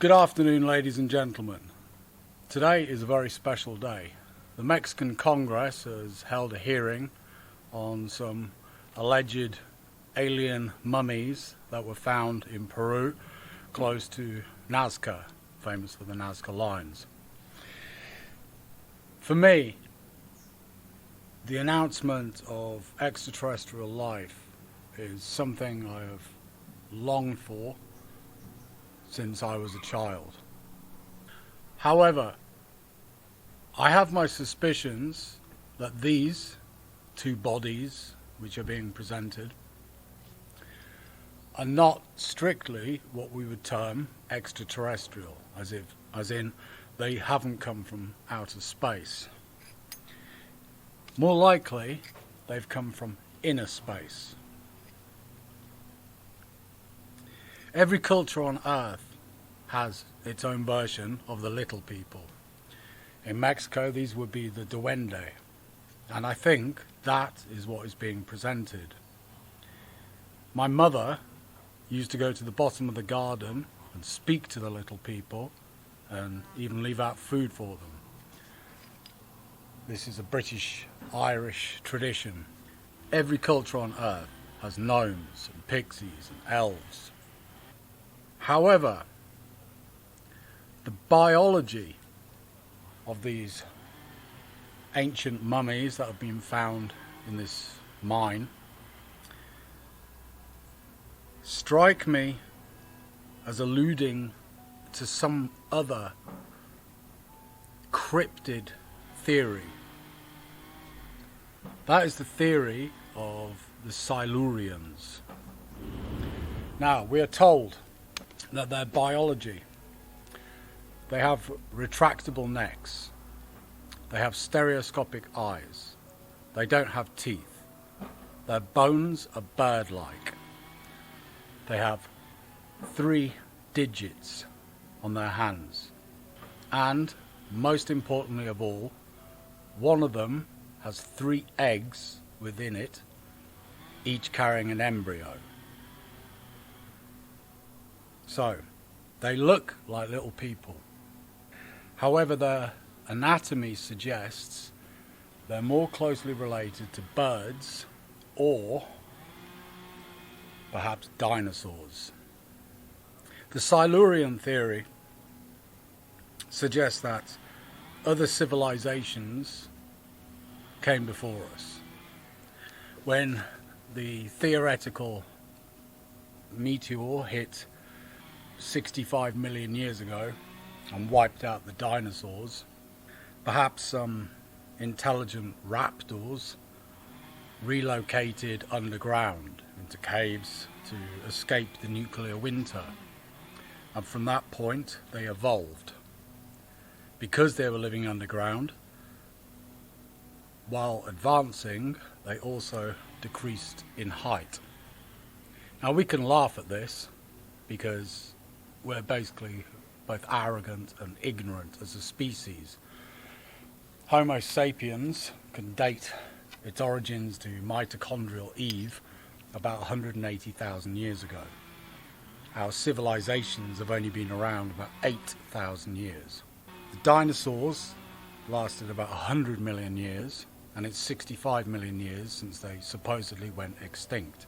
Good afternoon, ladies and gentlemen. Today is a very special day. The Mexican Congress has held a hearing on some alleged alien mummies that were found in Peru, close to Nazca, famous for the Nazca lines. For me, the announcement of extraterrestrial life is something I have longed for since I was a child. However, I have my suspicions that these two bodies which are being presented are not strictly what we would term extraterrestrial, as in they haven't come from outer space. More likely, they've come from inner space. Every culture on Earth has its own version of the little people. In Mexico, these would be the duende, and I think that is what is being presented. My mother used to go to the bottom of the garden and speak to the little people and even leave out food for them. This is a British-Irish tradition. Every culture on Earth has gnomes and pixies and elves. However, the biology of these ancient mummies that have been found in this mine strike me as alluding to some other cryptid theory. That is the theory of the Silurians. Now, we are told that their biology, they have retractable necks, they have stereoscopic eyes, they don't have teeth, their bones are bird-like, they have 3 digits on their hands, and most importantly of all, one of them has 3 eggs within it, each carrying an embryo. So, they look like little people. However, their anatomy suggests they're more closely related to birds or perhaps dinosaurs. The Silurian theory suggests that other civilizations came before us. When the theoretical meteor hit 65 million years ago and wiped out the dinosaurs, perhaps some intelligent raptors relocated underground into caves to escape the nuclear winter, and from that point they evolved. Because they were living underground, while advancing, they also decreased in height. Now we can laugh at this because we're basically both arrogant and ignorant as a species. Homo sapiens can date its origins to mitochondrial Eve about 180,000 years ago. Our civilizations have only been around about 8,000 years. The dinosaurs lasted about 100 million years, and it's 65 million years since they supposedly went extinct.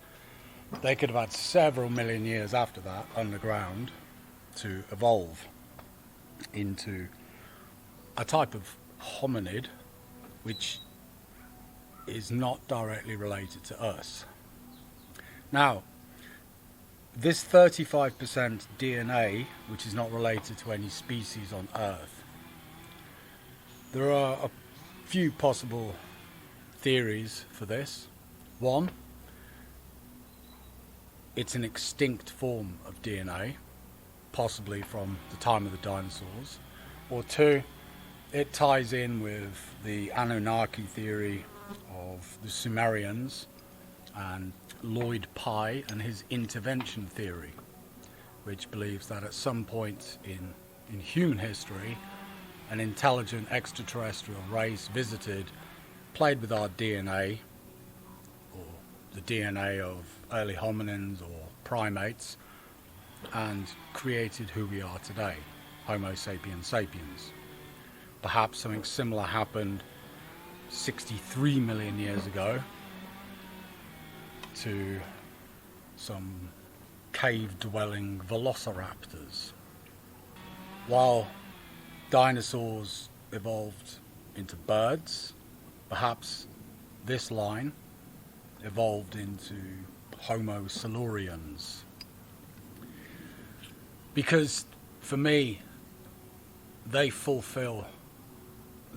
They could have had several million years after that underground to evolve into a type of hominid which is not directly related to us. Now, this 35% DNA, which is not related to any species on Earth, there are a few possible theories for this. One, it's an extinct form of DNA, possibly from the time of the dinosaurs. Or 2, it ties in with the Anunnaki theory of the Sumerians and Lloyd Pye and his intervention theory, which believes that at some point in human history, an intelligent extraterrestrial race visited, played with our DNA, or the DNA of early hominins or primates, and created who we are today, Homo sapiens sapiens. Perhaps something similar happened 63 million years ago to some cave-dwelling velociraptors. While dinosaurs evolved into birds, perhaps this line evolved into Homo silurians. Because for me, they fulfill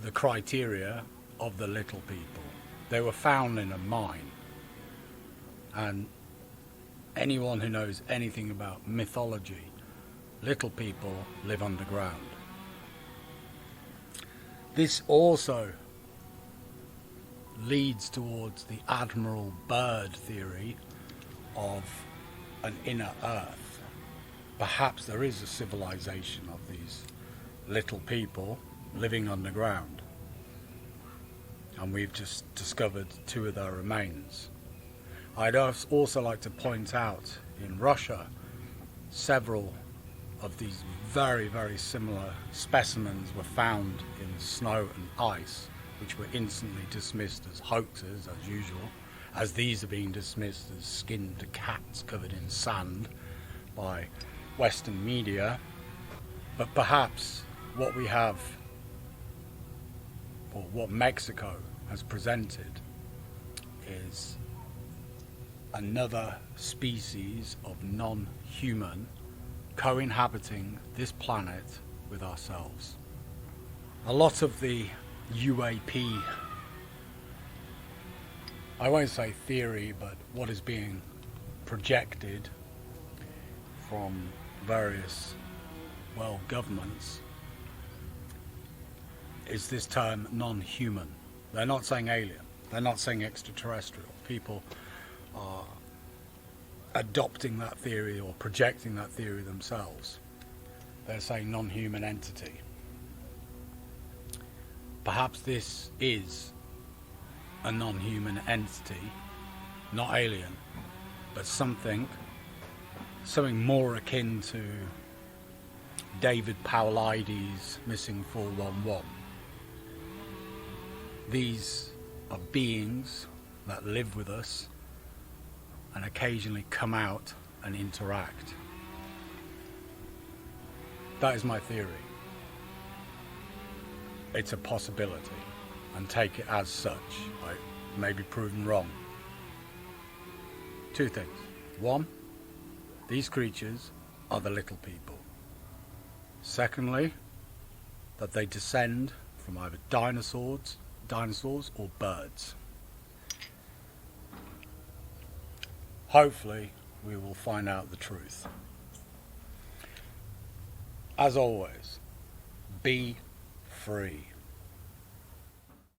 the criteria of the little people. They were found in a mine. And anyone who knows anything about mythology, little people live underground. This also leads towards the Admiral Byrd theory of an inner Earth. Perhaps there is a civilization of these little people living underground, and we've just discovered 2 of their remains. I'd also like to point out, in Russia, several of these very, very similar specimens were found in snow and ice, which were instantly dismissed as hoaxes, as usual, as these are being dismissed as skinned cats covered in sand by Western media. But perhaps what we have, or what Mexico has presented, is another species of non-human co-inhabiting this planet with ourselves. A lot of the UAP, I won't say theory, but what is being projected from various world governments is this term non-human. They're not saying alien, they're not saying extraterrestrial. People are adopting that theory or projecting that theory themselves. They're saying non-human entity. Perhaps this is a non-human entity, not alien, but something more akin to David Paulides' Missing 411. These are beings that live with us and occasionally come out and interact. That is my theory. It's a possibility, and take it as such. I may be proven wrong. 2 things. 1, these creatures are the little people. Secondly, that they descend from either dinosaurs or birds. Hopefully, we will find out the truth. As always, be free.